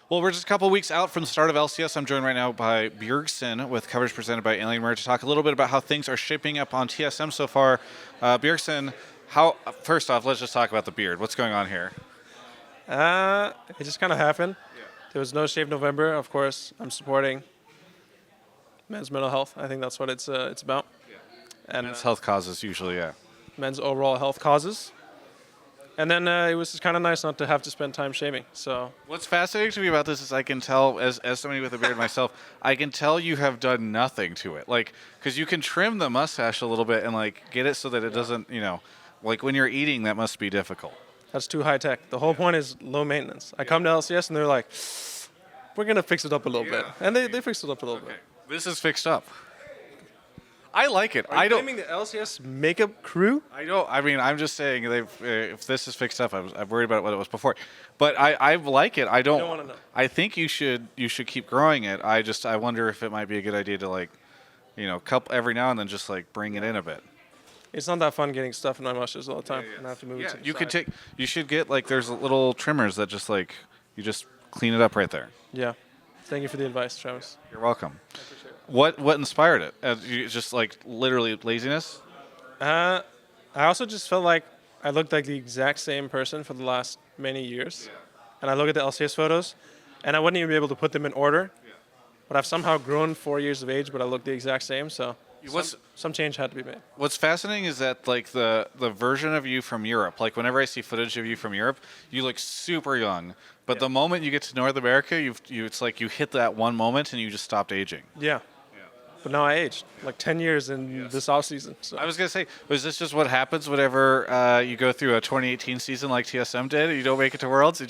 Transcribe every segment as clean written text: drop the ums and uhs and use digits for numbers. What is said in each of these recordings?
Well, we're just a couple weeks out from the start of LCS. I'm joined right now by Bjergsen with coverage presented by Alienware to talk a little bit about how things are shaping up on TSM so far. Bjergsen, first off, let's just talk about the beard. What's going on here? It just kind of happened. There was no Shave November. Of course, I'm supporting men's mental health. I think that's what it's about. And Men's health causes usually, yeah. men's overall health causes. And then it was just kind of nice not to have to spend time shaving. So What's fascinating to me about this is I can tell, as somebody with a beard myself, I can tell you have done nothing to it. Like, because you can trim the mustache a little bit and, like, get it so that it doesn't, like when you're eating, that must be difficult. that's too high tech. The whole point is low maintenance. I come to LCS and they're like, we're going to fix it up a little bit. And they fixed it up a little bit. This is fixed up. I like it. Are you blaming the LCS makeup crew? I don't. I mean, I'm just saying if this is fixed up, I'm worried about what it was before. But I like it. I don't want to know. I think you should keep growing it. I wonder if it might be a good idea to couple every now and then just like bring it in a bit. It's not that fun getting stuff in my mustache all the time. And I have to move it to the You side. could take. You should get there's little trimmers that just you just clean it up right there. Yeah. Thank you for the advice, Travis. You're welcome. I appreciate it. What inspired it? Just literally laziness. I also just felt like I looked like the exact same person for the last many years. And I look at the LCS photos, and I wouldn't even be able to put them in order. But I've somehow grown 4 years of age, but I look the exact same. So some change had to be made. What's fascinating is that the version of you from Europe, like whenever I see footage of you from Europe, you look super young. But the moment you get to North America, it's like you hit that one moment and you just stopped aging. Yeah. But now I aged like 10 years in this off season. So. I was gonna say, was this just what happens whenever you go through a 2018 season like TSM did? And you don't make it to Worlds.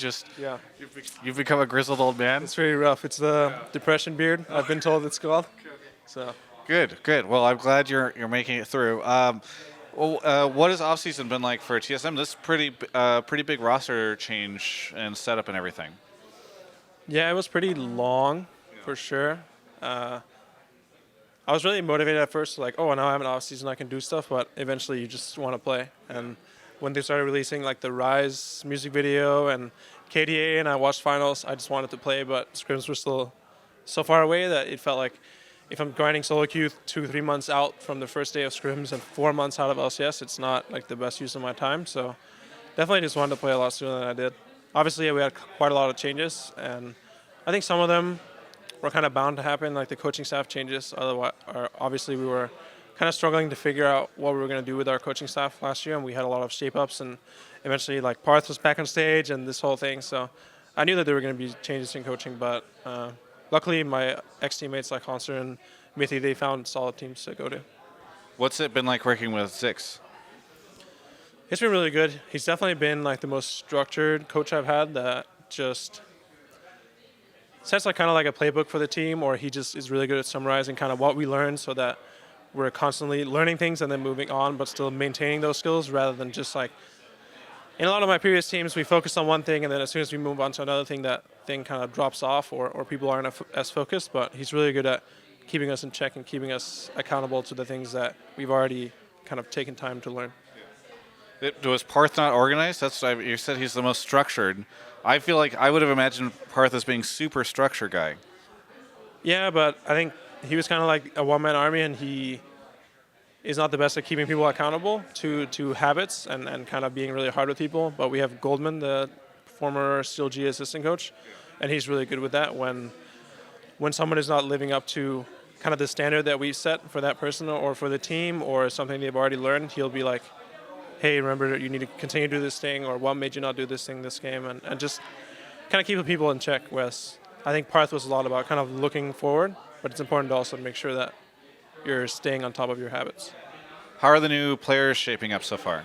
You've become a grizzled old man. It's very rough. It's the depression beard. I've been told it's called. So. Good. Well, I'm glad you're making it through. What has off season been like for TSM? This is pretty big roster change and setup and everything. Yeah, it was pretty long, for sure. I was really motivated at first, like, oh, now I have an off season, I can do stuff. But eventually, you just want to play. And when they started releasing like the Rise music video and KDA, and I watched finals, I just wanted to play. But scrims were still so far away that it felt like if I'm grinding solo queue 2-3 months out from the first day of scrims and 4 months out of LCS, it's not like the best use of my time. So definitely just wanted to play a lot sooner than I did. Obviously, we had quite a lot of changes, and I think some of them were kind of bound to happen, like the coaching staff changes. Otherwise, obviously, we were kind of struggling to figure out what we were going to do with our coaching staff last year, and we had a lot of shape-ups, and eventually, like, Parth was back on stage and this whole thing. So I knew that there were going to be changes in coaching, but luckily, my ex-teammates like Hanser and Mithi, they found solid teams to go to. What's it been like working with Zix? It's been really good. He's definitely been like the most structured coach I've had that just sets like kind of like a playbook for the team, or he just is really good at summarizing kind of what we learned so that we're constantly learning things and then moving on, but still maintaining those skills rather than just like in a lot of my previous teams, we focus on one thing, and then as soon as we move on to another thing, that thing kind of drops off or people aren't as focused. But he's really good at keeping us in check and keeping us accountable to the things that we've already kind of taken time to learn. Was Parth not organized? You said he's the most structured. I feel like I would have imagined Parth as being super structure guy. Yeah, but I think he was kind of like a one-man army, and he is not the best at keeping people accountable to habits and kind of being really hard with people. But we have Goldman, the former Steel G assistant coach, and he's really good with that. When someone is not living up to kind of the standard that we set for that person or for the team or something they've already learned, he'll be like, hey, remember, you need to continue to do this thing, or what made you not do this thing this game, and just kind of keep the people in check. Whereas I think Parth was a lot about kind of looking forward, but it's important to also make sure that you're staying on top of your habits. How are the new players shaping up so far?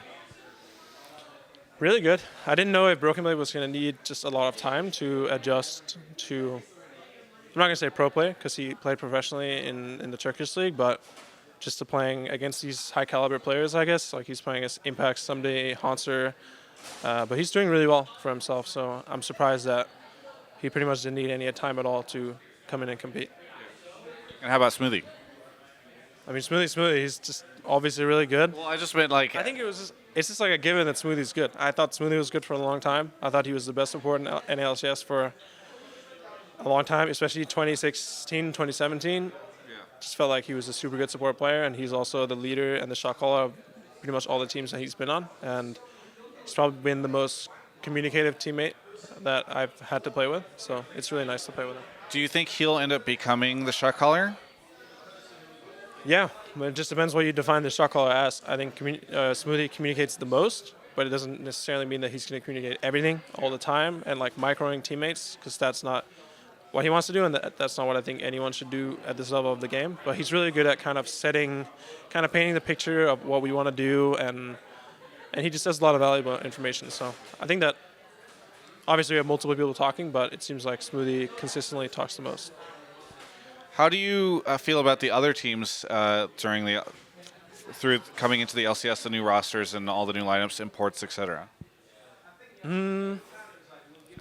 Really good. I didn't know if Broken Blade was going to need just a lot of time to adjust to, I'm not going to say pro play because he played professionally in the Turkish league, but just to playing against these high caliber players, I guess. Like he's playing against Impact someday, Hanser, but he's doing really well for himself. So I'm surprised that he pretty much didn't need any time at all to come in and compete. And how about Smoothie? I mean, Smoothie, he's just obviously really good. Well, I just meant like... I think it's just like a given that Smoothie's good. I thought Smoothie was good for a long time. I thought he was the best support in LCS for a long time, especially 2016, 2017. Just felt like he was a super good support player, and he's also the leader and the shot caller of pretty much all the teams that he's been on. And he's probably been the most communicative teammate that I've had to play with. So it's really nice to play with him. Do you think he'll end up becoming the shot caller? Yeah, but it just depends what you define the shot caller as. I think Smoothie communicates the most, but it doesn't necessarily mean that he's going to communicate everything all the time and like microing teammates, because that's not what he wants to do, and that's not what I think anyone should do at this level of the game. But he's really good at kind of painting the picture of what we want to do, and he just has a lot of valuable information. So I think that obviously we have multiple people talking, but it seems like Smoothie consistently talks the most. How do you feel about the other teams through coming into the LCS, the new rosters and all the new lineups, imports, etc.? I don't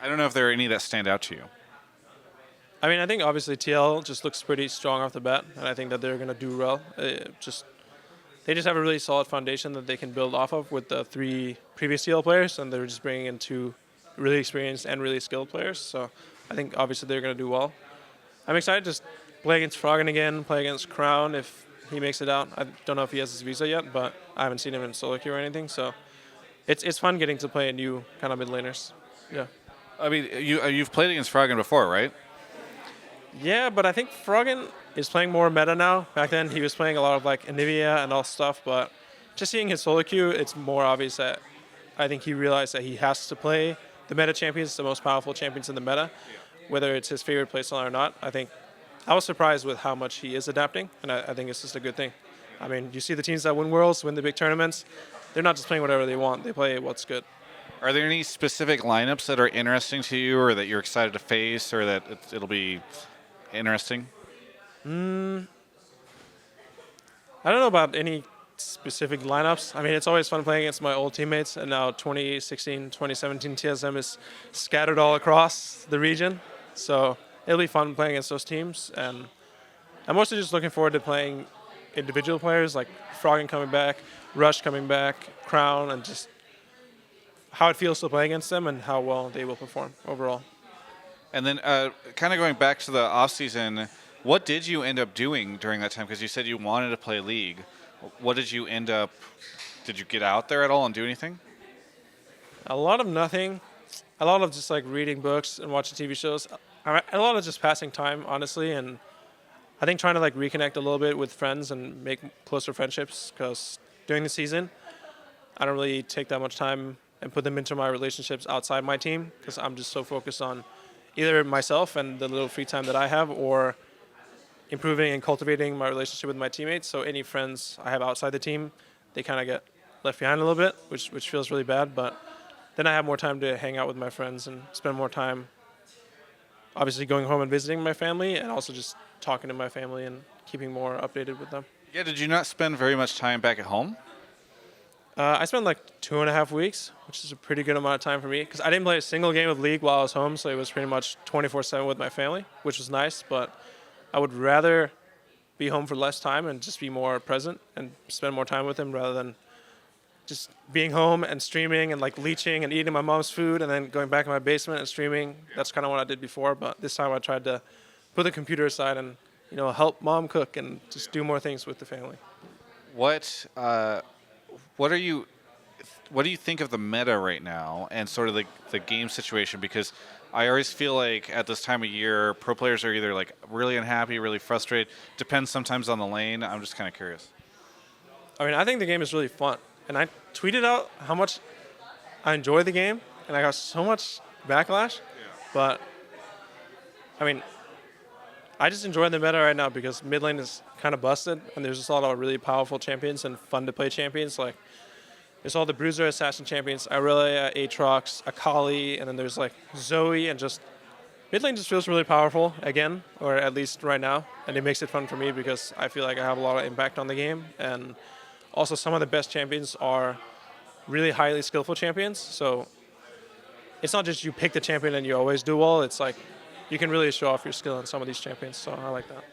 know if there are any that stand out to you. I mean, I think obviously TL just looks pretty strong off the bat, and I think that they're going to do well. They just have a really solid foundation that they can build off of with the 3 previous TL players, and they're just bringing in 2 really experienced and really skilled players. So I think obviously they're going to do well. I'm excited to just play against Froggen again, play against Crown if he makes it out. I don't know if he has his visa yet, but I haven't seen him in solo queue or anything. So it's fun getting to play a new kind of mid laners. Yeah. I mean, you've played against Froggen before, right? Yeah, but I think Froggen is playing more meta now. Back then, he was playing a lot of like Anivia and all stuff, but just seeing his solo queue, it's more obvious that I think he realized that he has to play the meta champions, the most powerful champions in the meta, whether it's his favorite playstyle or not. I was surprised with how much he is adapting, and I think it's just a good thing. I mean, you see the teams that win Worlds, win the big tournaments, they're not just playing whatever they want. They play what's good. Are there any specific lineups that are interesting to you or that you're excited to face or that it'll be interesting? I don't know about any specific lineups. I mean, it's always fun playing against my old teammates, and now 2016, 2017 TSM is scattered all across the region. So it'll be fun playing against those teams, and I'm mostly just looking forward to playing individual players like Froggen coming back, Rush coming back, Crown, and just how it feels to play against them and how well they will perform overall. And then kind of going back to the off-season, what did you end up doing during that time? Because you said you wanted to play League. What did you did you get out there at all and do anything? A lot of nothing. A lot of just like reading books and watching TV shows. A lot of just passing time, honestly, and I think trying to like reconnect a little bit with friends and make closer friendships, because during the season, I don't really take that much time and put them into my relationships outside my team, because I'm just so focused on either myself and the little free time that I have, or improving and cultivating my relationship with my teammates. So any friends I have outside the team, they kind of get left behind a little bit, which feels really bad. But then I have more time to hang out with my friends and spend more time, obviously going home and visiting my family, and also just talking to my family and keeping more updated with them. Yeah, did you not spend very much time back at home? I spent like 2.5 weeks, which is a pretty good amount of time for me, because I didn't play a single game of League while I was home, so it was pretty much 24/7 with my family, which was nice. But I would rather be home for less time and just be more present and spend more time with them, rather than just being home and streaming and like leeching and eating my mom's food and then going back in my basement and streaming. That's kind of what I did before, but this time I tried to put the computer aside and help mom cook and just do more things with the family. What do you think of the meta right now and sort of the game situation? Because I always feel like at this time of year, pro players are either like really unhappy, really frustrated. Depends sometimes on the lane. I'm just kind of curious. I mean, I think the game is really fun. And I tweeted out how much I enjoy the game, and I got so much backlash. But, I mean, I just enjoy the meta right now because mid lane is kind of busted, and there's just a lot of really powerful champions and fun-to-play champions. Like, there's all the Bruiser Assassin champions, Irelia, Aatrox, Akali, and then there's, like, Zoe, and just mid lane just feels really powerful again, or at least right now, and it makes it fun for me because I feel like I have a lot of impact on the game, and also some of the best champions are really highly skillful champions, so it's not just you pick the champion and you always do well, it's like you can really show off your skill in some of these champions, so I like that.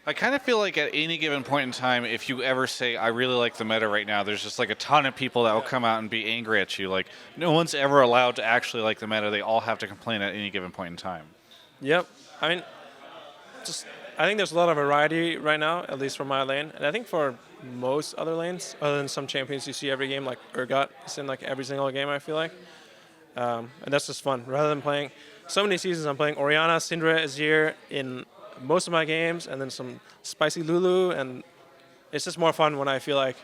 I kind of feel like at any given point in time, if you ever say, I really like the meta right now, there's just like a ton of people that will come out and be angry at you. Like, no one's ever allowed to actually like the meta. They all have to complain at any given point in time. Yep. I mean, just I think there's a lot of variety right now, at least for my lane, and I think for most other lanes, other than some champions you see every game, like Urgot is in like every single game. I feel like, and that's just fun. Rather than playing so many seasons, I'm playing Orianna, Syndra, Azir in most of my games, and then some spicy Lulu, and it's just more fun when I feel like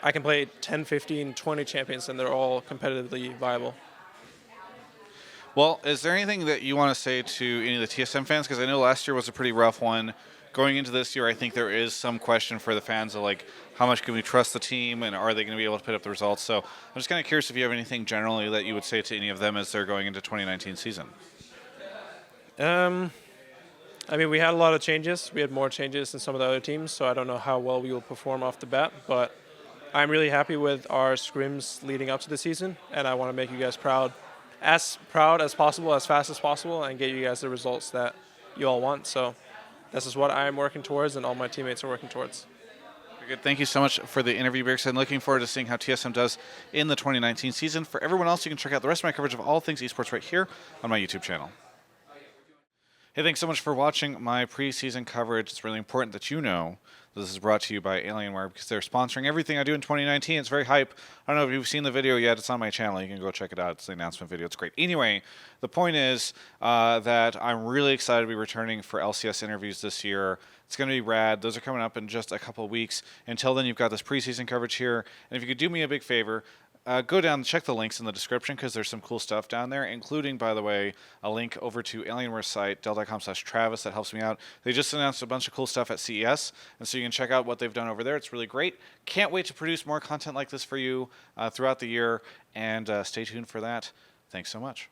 I can play 10, 15, 20 champions, and they're all competitively viable. Well, is there anything that you want to say to any of the TSM fans? Because I know last year was a pretty rough one. Going into this year, I think there is some question for the fans of like, how much can we trust the team, and are they going to be able to put up the results? So I'm just kind of curious if you have anything generally that you would say to any of them as they're going into 2019 season. I mean, we had a lot of changes. We had more changes than some of the other teams, so I don't know how well we will perform off the bat. But I'm really happy with our scrims leading up to the season, and I want to make you guys proud as possible, as fast as possible, and get you guys the results that you all want. So this is what I'm working towards, and all my teammates are working towards. Very good. Thank you so much for the interview, Bjergsen. Looking forward to seeing how TSM does in the 2019 season. For everyone else, you can check out the rest of my coverage of all things esports right here on my YouTube channel. Hey, thanks so much for watching my preseason coverage. It's really important that you know this is brought to you by Alienware because they're sponsoring everything I do in 2019. It's very hype. I don't know if you've seen the video yet. It's on my channel. You can go check it out. It's the announcement video. It's great. Anyway, the point is that I'm really excited to be returning for LCS interviews this year. It's going to be rad. Those are coming up in just a couple of weeks. Until then, you've got this preseason coverage here. And if you could do me a big favor, go down and check the links in the description because there's some cool stuff down there, including, by the way, a link over to Alienware's site, dell.com/Travis. That helps me out. They just announced a bunch of cool stuff at CES, and so you can check out what they've done over there. It's really great. Can't wait to produce more content like this for you throughout the year, and stay tuned for that. Thanks so much.